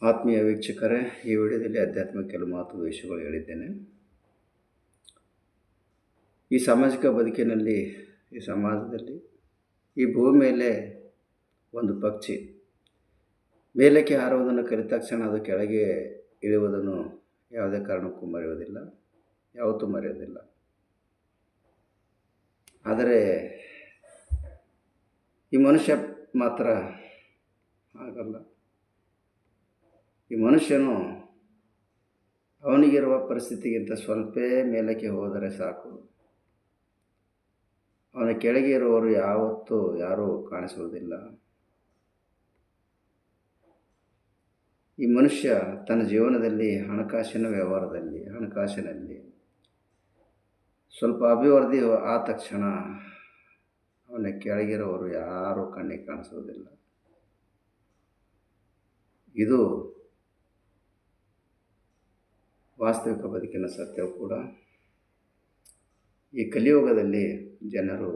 ಆತ್ಮೀಯ ವೀಕ್ಷಕರೇ, ಈ ವಿಡಿಯೋದಲ್ಲಿ ಆಧ್ಯಾತ್ಮಿಕ ಕೆಲವು ಮಾತು ವಿಷಯಗಳು ಹೇಳಿದ್ದೇನೆ. ಈ ಸಾಮಾಜಿಕ ಬದುಕಿನಲ್ಲಿ, ಈ ಸಮಾಜದಲ್ಲಿ, ಈ ಭೂಮಿ ಮೇಲೆ ಒಂದು ಪಕ್ಷಿ ಮೇಲಕ್ಕೆ ಹಾರುವುದನ್ನು ಕಲಿತ ತಕ್ಷಣ ಅದು ಕೆಳಗೆ ಇಳಿಯುವುದನ್ನು ಯಾವುದೇ ಕಾರಣಕ್ಕೂ ಮರೆಯುವುದಿಲ್ಲ, ಯಾವತ್ತೂ ಮರೆಯುವುದಿಲ್ಲ. ಆದರೆ ಈ ಮನುಷ್ಯ ಮಾತ್ರ ಹಾಗಲ್ಲ. ಈ ಮನುಷ್ಯನು ಅವನಿಗಿರುವ ಪರಿಸ್ಥಿತಿಗಿಂತ ಸ್ವಲ್ಪ ಮೇಲಕ್ಕೆ ಹೋದರೆ ಸಾಕು, ಅವನ ಕೆಳಗೆ ಇರುವವರು ಯಾವತ್ತೂ ಯಾರೂ ಕಾಣಿಸುವುದಿಲ್ಲ. ಈ ಮನುಷ್ಯ ತನ್ನ ಜೀವನದಲ್ಲಿ ಹಣಕಾಸಿನಲ್ಲಿ ಸ್ವಲ್ಪ ಅಭಿವೃದ್ಧಿ ಆದ ತಕ್ಷಣ ಅವನ ಕೆಳಗಿರುವವರು ಯಾರೂ ಕಣ್ಣಿಗೆ ಕಾಣಿಸುವುದಿಲ್ಲ. ಇದು ವಾಸ್ತವಿಕ ಬದುಕಿನ ಸತ್ಯವೂ ಕೂಡ. ಈ ಕಲಿಯುಗದಲ್ಲಿ ಜನರು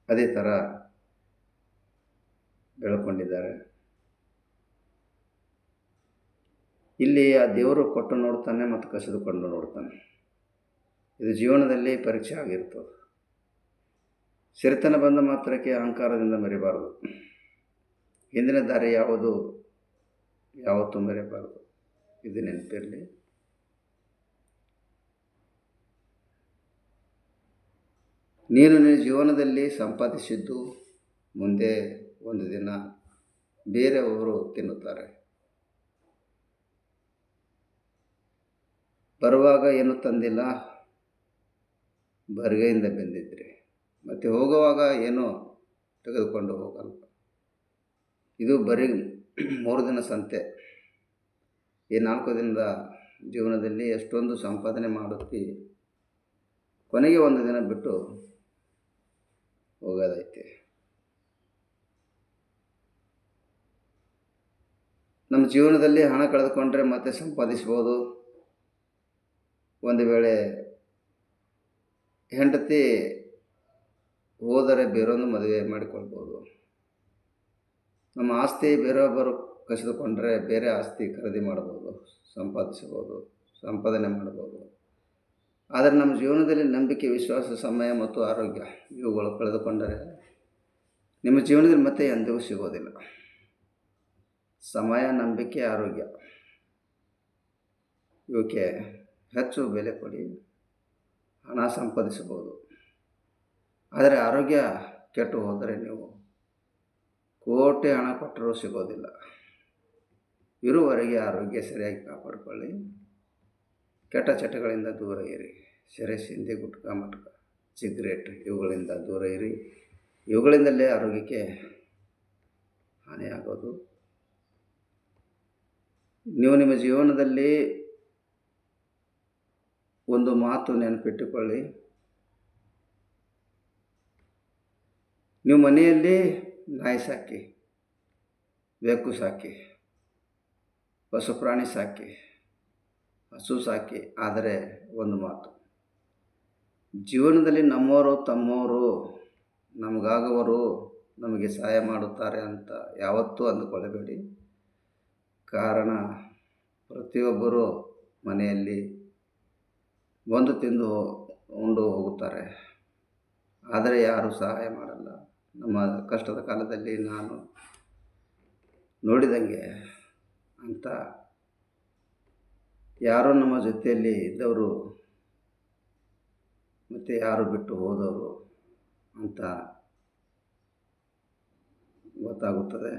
ಅದೇ ಥರ ಬೆಳ್ಕೊಂಡಿದ್ದಾರೆ. ಇಲ್ಲಿ ಆ ದೇವರು ಕೊಟ್ಟು ನೋಡ್ತಾನೆ ಮತ್ತು ಕಸಿದುಕೊಂಡು ನೋಡ್ತಾನೆ. ಇದು ಜೀವನದಲ್ಲಿ ಪರೀಕ್ಷೆ ಆಗಿರ್ತದೆ. ಸಿರಿತನ ಬಂದ ಮಾತ್ರಕ್ಕೆ ಅಹಂಕಾರದಿಂದ ಮರೆಯಬಾರದು. ಹಿಂದಿನ ದಾರಿ ಯಾವತ್ತೂ ಮರೆಯಬಾರದು. ಇದು ನೆನಪಿರಲಿ. ನೀನು ನಿನ್ನ ಜೀವನದಲ್ಲಿ ಸಂಪಾದಿಸಿದ್ದು ಮುಂದೆ ಒಂದು ದಿನ ಬೇರೆಯವರು ತಿನ್ನುತ್ತಾರೆ. ಬರುವಾಗ ಏನು ತಂದಿಲ್ಲ, ಬರಿಗೈಯಿಂದ ಬಂದಿದ್ರಿ, ಮತ್ತು ಹೋಗುವಾಗ ಏನೋ ತೆಗೆದುಕೊಂಡು ಹೋಗಲ್ಲ. ಇದು ಬರೀ 3 ದಿನ ಸಂತೆ. ಈ 4 ದಿನದ ಜೀವನದಲ್ಲಿ ಎಷ್ಟೊಂದು ಸಂಪಾದನೆ ಮಾಡುತ್ತಿ, ಕೊನೆಗೆ ಒಂದು ದಿನ ಬಿಟ್ಟು ಹೋಗೋದೈತೆ. ನಮ್ಮ ಜೀವನದಲ್ಲಿ ಹಣ ಕಳೆದುಕೊಂಡ್ರೆ ಮತ್ತೆ ಸಂಪಾದಿಸ್ಬೋದು. ಒಂದು ವೇಳೆ ಹೆಂಡತಿ ಹೋದರೆ ಬೇರೊಂದು ಮದುವೆ ಮಾಡಿಕೊಳ್ಬೋದು. ನಮ್ಮ ಆಸ್ತಿ ಬೇರೊಬ್ಬರು ಕಸಿದುಕೊಂಡ್ರೆ ಬೇರೆ ಆಸ್ತಿ ಖರೀದಿ ಮಾಡ್ಬೋದು, ಸಂಪಾದನೆ ಮಾಡ್ಬೋದು. ಆದರೆ ನಮ್ಮ ಜೀವನದಲ್ಲಿ ನಂಬಿಕೆ, ವಿಶ್ವಾಸ, ಸಮಯ ಮತ್ತು ಆರೋಗ್ಯ ಇವುಗಳು ಕಳೆದುಕೊಂಡರೆ ನಿಮ್ಮ ಜೀವನದಲ್ಲಿ ಮತ್ತೆ ಎಂದಿಗೂ ಸಿಗೋದಿಲ್ಲ. ಸಮಯ, ನಂಬಿಕೆ, ಆರೋಗ್ಯ ಇವಕ್ಕೆ ಹೆಚ್ಚು ಬೆಲೆ ಕೊಡಿ. ಹಣ ಸಂಪಾದಿಸಬಹುದು, ಆದರೆ ಆರೋಗ್ಯ ಕೆಟ್ಟು ಹೋದರೆ ನೀವು ಕೋಟಿ ಹಣ ಕೊಟ್ಟರೂ ಸಿಗೋದಿಲ್ಲ. ಇರುವವರೆಗೆ ಆರೋಗ್ಯ ಸರಿಯಾಗಿ ಕಾಪಾಡಿಕೊಳ್ಳಿ. ಕೆಟ್ಟ ಚಟಗಳಿಂದ ದೂರ ಇರಿ. ಸೆರೆ, ಸಿಂಧಿ, ಗುಟ್ಕಾ, ಮಟ್ಕ, ಸಿಗರೇಟ್ ಇವುಗಳಿಂದ ದೂರ ಇರಿ. ಇವುಗಳಿಂದಲೇ ಆರೋಗ್ಯಕ್ಕೆ ಹಾನಿಯಾಗೋದು. ನೀವು ನಿಮ್ಮ ಜೀವನದಲ್ಲಿ ಒಂದು ಮಾತು ನೆನಪಿಟ್ಟುಕೊಳ್ಳಿ. ನೀವು ಮನೆಯಲ್ಲಿ ನಾಯಿ ಸಾಕಿ, ಬೆಕ್ಕು ಸಾಕಿ, ಪಶು ಪ್ರಾಣಿ ಸಾಕಿ, ಹಸು ಸಾಕಿ, ಆದರೆ ಒಂದು ಮಾತು, ಜೀವನದಲ್ಲಿ ನಮ್ಮವರು, ತಮ್ಮವರು, ನಮಗಾಗವರು ನಮಗೆ ಸಹಾಯ ಮಾಡುತ್ತಾರೆ ಅಂತ ಯಾವತ್ತೂ ಅಂದುಕೊಳ್ಳಬೇಡಿ. ಕಾರಣ ಪ್ರತಿಯೊಬ್ಬರೂ ಮನೆಯಲ್ಲಿ ಬಂದು ತಿಂದು ಉಂಡು ಹೋಗುತ್ತಾರೆ, ಆದರೆ ಯಾರೂ ಸಹಾಯ ಮಾಡಲ್ಲ. ನಮ್ಮ ಕಷ್ಟದ ಕಾಲದಲ್ಲಿ ನಾನು ನೋಡಿದಂಗೆ ಅಂತ ಯಾರೋ ನಮ್ಮ ಜೊತೆಯಲ್ಲಿ ಇದ್ದವರು ಮತ್ತು ಯಾರು ಬಿಟ್ಟು ಹೋದವರು ಅಂತ ಗೊತ್ತಾಗುತ್ತದೆ.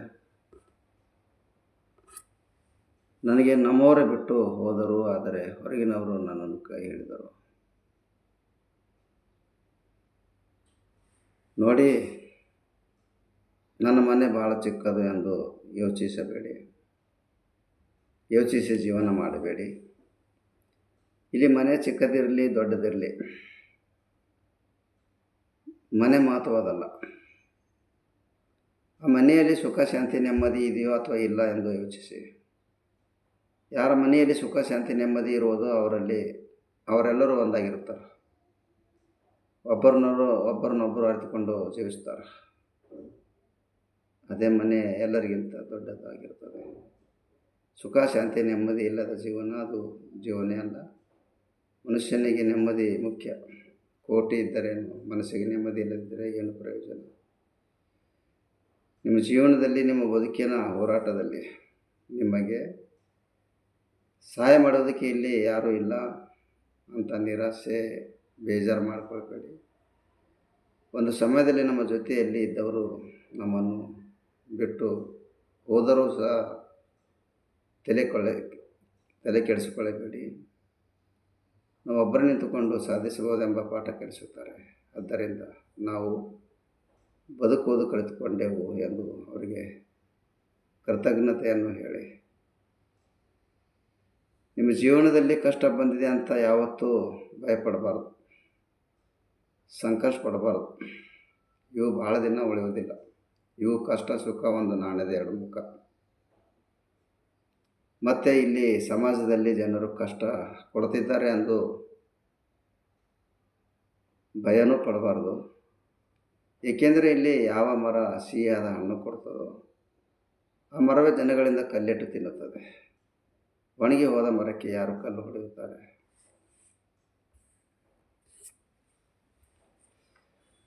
ನನಗೆ ನಮ್ಮವರೇ ಬಿಟ್ಟು ಹೋದರು, ಆದರೆ ಹೊರಗಿನವರು ನನ್ನನ್ನು ಕೈ ಹಿಡಿದರು. ನೋಡಿ, ನನ್ನ ಮನೆ ಭಾಳ ಚಿಕ್ಕದು ಎಂದು ಯೋಚಿಸಬೇಡಿ. ಯೋಚಿಸಿ ಜೀವನ ಮಾಡಬೇಡಿ. ಇಲ್ಲಿ ಮನೆ ಚಿಕ್ಕದಿರಲಿ ದೊಡ್ಡದಿರಲಿ, ಮನೆ ಮಹತ್ವದಲ್ಲ. ಆ ಮನೆಯಲ್ಲಿ ಸುಖ, ಶಾಂತಿ, ನೆಮ್ಮದಿ ಇದೆಯೋ ಅಥವಾ ಇಲ್ಲ ಎಂದು ಯೋಚಿಸಿ. ಯಾರ ಮನೆಯಲ್ಲಿ ಸುಖ, ಶಾಂತಿ, ನೆಮ್ಮದಿ ಇರುವುದು ಅವರೆಲ್ಲರೂ ಒಂದಾಗಿರ್ತಾರೆ. ಒಬ್ಬರನ್ನೊಬ್ಬರು ಅರಿತುಕೊಂಡು ಜೀವಿಸ್ತಾರೆ. ಅದೇ ಮನೆ ಎಲ್ಲರಿಗಿಂತ ದೊಡ್ಡದಾಗಿರ್ತದೆ. ಸುಖ ಶಾಂತಿ ನೆಮ್ಮದಿ ಇಲ್ಲದ ಜೀವನ ಅದು ಜೀವನೇ ಅಲ್ಲ. ಮನುಷ್ಯನಿಗೆ ನೆಮ್ಮದಿ ಮುಖ್ಯ. ಕೋಟಿ ಇದ್ದರೇನು, ಮನಸ್ಸಿಗೆ ನೆಮ್ಮದಿ ಇಲ್ಲದಿದ್ದರೆ ಏನು ಪ್ರಯೋಜನ? ನಿಮ್ಮ ಜೀವನದಲ್ಲಿ, ನಿಮ್ಮ ಬದುಕಿನ ಹೋರಾಟದಲ್ಲಿ ನಿಮಗೆ ಸಹಾಯ ಮಾಡೋದಕ್ಕೆ ಇಲ್ಲಿ ಯಾರೂ ಇಲ್ಲ ಅಂತ ನಿರಾಸೆ, ಬೇಜಾರು ಮಾಡ್ಕೊಳ್ಬೇಡಿ. ಒಂದು ಸಮಯದಲ್ಲಿ ನಮ್ಮ ಜೊತೆಯಲ್ಲಿ ಇದ್ದವರು ನಮ್ಮನ್ನು ಬಿಟ್ಟು ಹೋದರೂ ಸಹ ತಲೆ ಕೆಡಿಸಿಕೊಳ್ಳಬೇಡಿ. ನಾವು ಒಬ್ಬರು ನಿಂತುಕೊಂಡು ಸಾಧಿಸಬಹುದೆಂಬ ಪಾಠ ಕಲಿಸುತ್ತಾರೆ. ಆದ್ದರಿಂದ ನಾವು ಬದುಕುವುದು ಕಲಿತುಕೊಂಡೆವು ಎಂದು ಅವರಿಗೆ ಕೃತಜ್ಞತೆಯನ್ನು ಹೇಳಿ. ನಿಮ್ಮ ಜೀವನದಲ್ಲಿ ಕಷ್ಟ ಬಂದಿದೆ ಅಂತ ಯಾವತ್ತೂ ಭಯಪಡಬಾರ್ದು, ಸಂಕಷ್ಟ ಪಡಬಾರ್ದು. ಇವು ಭಾಳ ದಿನ ಉಳಿಯುವುದಿಲ್ಲ. ಇವು ಕಷ್ಟ ಸುಖ ಒಂದು ನಾಣ್ಯದ ಎರಡು ಮುಖ. ಮತ್ತು ಇಲ್ಲಿ ಸಮಾಜದಲ್ಲಿ ಜನರು ಕಷ್ಟ ಕೊಡ್ತಿದ್ದಾರೆ ಎಂದು ಭಯನೂ ಪಡಬಾರ್ದು. ಏಕೆಂದರೆ ಇಲ್ಲಿ ಯಾವ ಮರ ಸಿಹಿಯಾದ ಹಣ್ಣು ಕೊಡ್ತದೋ ಆ ಮರವೇ ಜನಗಳಿಂದ ಕಲ್ಲಿಟ್ಟು ತಿನ್ನುತ್ತದೆ. ಒಣಗಿ ಹೋದ ಮರಕ್ಕೆ ಯಾರು ಕಲ್ಲು ಹೊಡೆಯುತ್ತಾರೆ?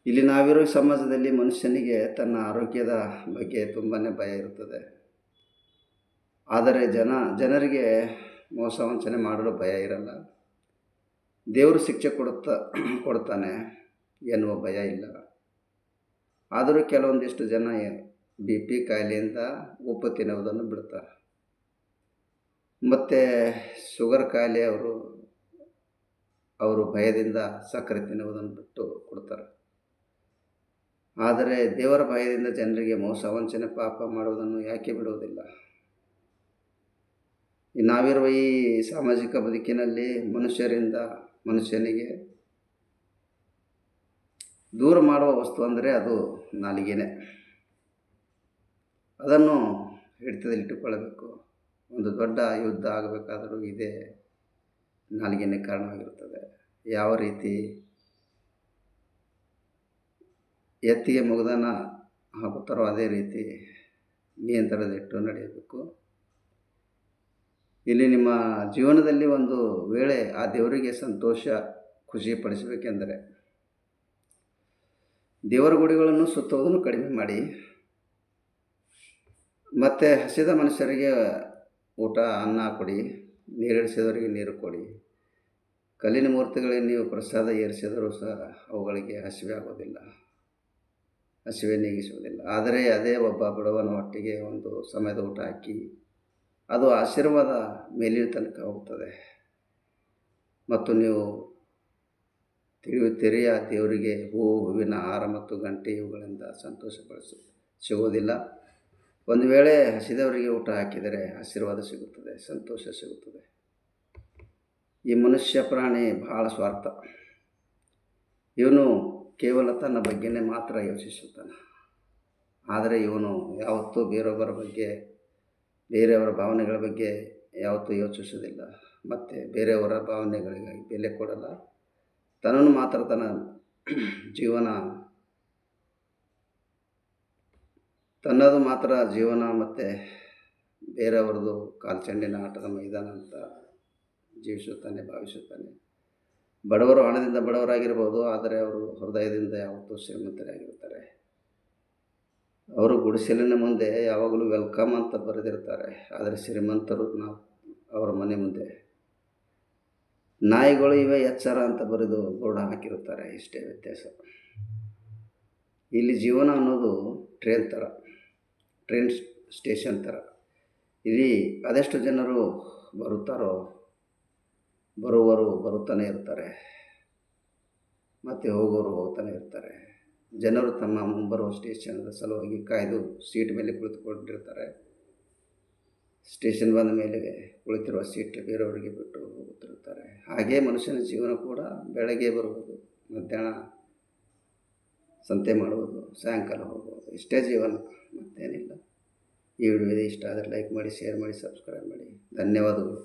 ಇಲ್ಲಿ ನಾವಿರೋ ಸಮಾಜದಲ್ಲಿ ಮನುಷ್ಯನಿಗೆ ತನ್ನ ಆರೋಗ್ಯದ ಬಗ್ಗೆ ತುಂಬಾ ಭಯ ಇರುತ್ತದೆ. ಆದರೆ ಜನರಿಗೆ ಮೋಸ ವಂಚನೆ ಮಾಡಲು ಭಯ ಇರಲ್ಲ. ದೇವರು ಶಿಕ್ಷೆ ಕೊಡ್ತಾನೆ ಎನ್ನುವ ಭಯ ಇಲ್ಲ. ಆದರೂ ಕೆಲವೊಂದಿಷ್ಟು ಜನ BP ಕಾಯಿಲೆಯಿಂದ ಉಪ್ಪು ತಿನ್ನುವುದನ್ನು ಬಿಡ್ತಾರೆ. ಮತ್ತು ಶುಗರ್ ಕಾಯಿಲೆ ಅವರು ಭಯದಿಂದ ಸಕ್ಕರೆ ತಿನ್ನುವುದನ್ನು ಬಿಟ್ಟು ಕೊಡ್ತಾರೆ. ಆದರೆ ದೇವರ ಭಯದಿಂದ ಜನರಿಗೆ ಮೋಸ ವಂಚನೆ ಪಾಪ ಮಾಡುವುದನ್ನು ಯಾಕೆ ಬಿಡುವುದಿಲ್ಲ? ನಾವಿರುವ ಈ ಸಾಮಾಜಿಕ ಬದುಕಿನಲ್ಲಿ ಮನುಷ್ಯರಿಂದ ಮನುಷ್ಯನಿಗೆ ದೂರ ಮಾಡುವ ವಸ್ತು ಅಂದರೆ ಅದು ನಾಲಿಗೆನೇ. ಅದನ್ನು ಹಿಡಿತದಲ್ಲಿಟ್ಟುಕೊಳ್ಳಬೇಕು. ಒಂದು ದೊಡ್ಡ ಯುದ್ಧ ಆಗಬೇಕಾದರೂ ಇದೇ ನಾಲಿಗೆನೇ ಕಾರಣವಾಗಿರುತ್ತದೆ. ಯಾವ ರೀತಿ ಎತ್ತಿಗೆ ಮುಗ್ದಾನ ಹಾಕುತ್ತಾರೋ ಅದೇ ರೀತಿ ನಿಯಂತ್ರಣದಲ್ಲಿಟ್ಟು ನಡೆಯಬೇಕು. ಇಲ್ಲಿ ನಿಮ್ಮ ಜೀವನದಲ್ಲಿ ಒಂದು ವೇಳೆ ಆ ದೇವರಿಗೆ ಸಂತೋಷ ಖುಷಿಪಡಿಸಬೇಕೆಂದರೆ ದೇವರ ಗುಡಿಗಳನ್ನು ಸುತ್ತುವುದನ್ನು ಕಡಿಮೆ ಮಾಡಿ, ಮತ್ತು ಹಸಿದ ಮನುಷ್ಯರಿಗೆ ಊಟ ಅನ್ನ ಕೊಡಿ, ನೀರಿಳಿಸಿದವರಿಗೆ ನೀರು ಕೊಡಿ. ಕಲ್ಲಿನ ಮೂರ್ತಿಗಳಿಗೆ ನೀವು ಪ್ರಸಾದ ಏರಿಸಿದರೂ ಸಹ ಅವುಗಳಿಗೆ ಹಸಿವೆ ಆಗೋದಿಲ್ಲ, ಹಸಿವೆ ನೀಗಿಸುವುದಿಲ್ಲ. ಆದರೆ ಅದೇ ಒಬ್ಬ ಬಡವನ ಹೊಟ್ಟೆಗೆ ಒಂದು ಸಮಯದ ಊಟ ಹಾಕಿ ಅದು ಆಶೀರ್ವಾದ ಮೇಲಿನ ತನಕ ಹೋಗ್ತದೆ. ಮತ್ತು ನೀವು ತಿಳಿಯುತ್ತೀರಿ, ಆ ದೇವರಿಗೆ ಹೂವಿನ ಹಾರ ಮತ್ತು ಗಂಟೆ ಇವುಗಳಿಂದ ಸಿಗುವುದಿಲ್ಲ. ಒಂದು ವೇಳೆ ಹಸಿದವರಿಗೆ ಊಟ ಹಾಕಿದರೆ ಆಶೀರ್ವಾದ ಸಿಗುತ್ತದೆ, ಸಂತೋಷ ಸಿಗುತ್ತದೆ. ಈ ಮನುಷ್ಯ ಪ್ರಾಣಿ ಬಹಳ ಸ್ವಾರ್ಥ. ಇವನು ಕೇವಲ ತನ್ನ ಬಗ್ಗೆನೇ ಮಾತ್ರ ಯೋಚಿಸುತ್ತಾನೆ. ಆದರೆ ಇವನು ಯಾವತ್ತೂ ಬೇರೆಯವರ ಭಾವನೆಗಳ ಬಗ್ಗೆ ಯಾವತ್ತೂ ಯೋಚಿಸುವುದಿಲ್ಲ. ಮತ್ತು ಬೇರೆಯವರ ಭಾವನೆಗಳಿಗಾಗಿ ಬೆಲೆ ಕೊಡಲ್ಲ. ತನ್ನನ್ನು ಮಾತ್ರ ತನ್ನದು ಮಾತ್ರ ಜೀವನ ಮತ್ತು ಬೇರೆಯವರದು ಕಾಲ್ಚೆಂಡಿನ ಆಟದ ಮೈದಾನ ಅಂತ ಭಾವಿಸುತ್ತಾನೆ. ಬಡವರು ಹಣದಿಂದ ಬಡವರಾಗಿರ್ಬೋದು, ಆದರೆ ಅವರು ಹೃದಯದಿಂದ ಯಾವತ್ತೂ ಶ್ರೀಮಂತರಾಗಿರ್ತಾರೆ. ಅವರು ಗುಡಿಸಲಿನ ಮುಂದೆ ಯಾವಾಗಲೂ ವೆಲ್ಕಮ್ ಅಂತ ಬರೆದಿರ್ತಾರೆ. ಆದರೆ ಶ್ರೀಮಂತರು ಅವರ ಮನೆ ಮುಂದೆ ನಾಯಿಗಳು ಇವೆ ಎಚ್ಚರ ಅಂತ ಬರೆದು ಬೋರ್ಡ್ ಹಾಕಿರುತ್ತಾರೆ. ಇಷ್ಟೇ ವ್ಯತ್ಯಾಸ. ಇಲ್ಲಿ ಜೀವನ ಅನ್ನೋದು ಟ್ರೈನ್ ಸ್ಟೇಷನ್ ಥರ. ಇಲ್ಲಿ ಅದೆಷ್ಟು ಜನರು ಬರುತ್ತಾನೆ ಇರ್ತಾರೆ, ಮತ್ತು ಹೋಗೋರು ಹೋಗ್ತಾನೆ ಇರ್ತಾರೆ. ಜನರು ತಮ್ಮ ಮುಂಬರುವ ಸ್ಟೇಷನ್ದ ಸಲುವಾಗಿ ಕಾಯ್ದು ಸೀಟ್ ಮೇಲೆ ಕುಳಿತುಕೊಂಡಿರ್ತಾರೆ. ಸ್ಟೇಷನ್ ಬಂದ ಮೇಲೆ ಕುಳಿತಿರುವ ಸೀಟ್ ಬೇರೆಯವರಿಗೆ ಬಿಟ್ಟು ಹೋಗುತ್ತಿರುತ್ತಾರೆ. ಹಾಗೇ ಮನುಷ್ಯನ ಜೀವನ ಕೂಡ ಬೆಳಗ್ಗೆ ಬರುವುದು, ಮಧ್ಯಾಹ್ನ ಸಂತೆ ಮಾಡುವುದು, ಸಾಯಂಕಾಲ ಹೋಗುವುದು. ಇಷ್ಟೇ ಜೀವನ, ಮತ್ತೇನಿಲ್ಲ. ಈ ವಿಡಿಯೋ ಇಷ್ಟ ಆದರೆ ಲೈಕ್ ಮಾಡಿ, ಶೇರ್ ಮಾಡಿ, ಸಬ್ಸ್ಕ್ರೈಬ್ ಮಾಡಿ. ಧನ್ಯವಾದಗಳು.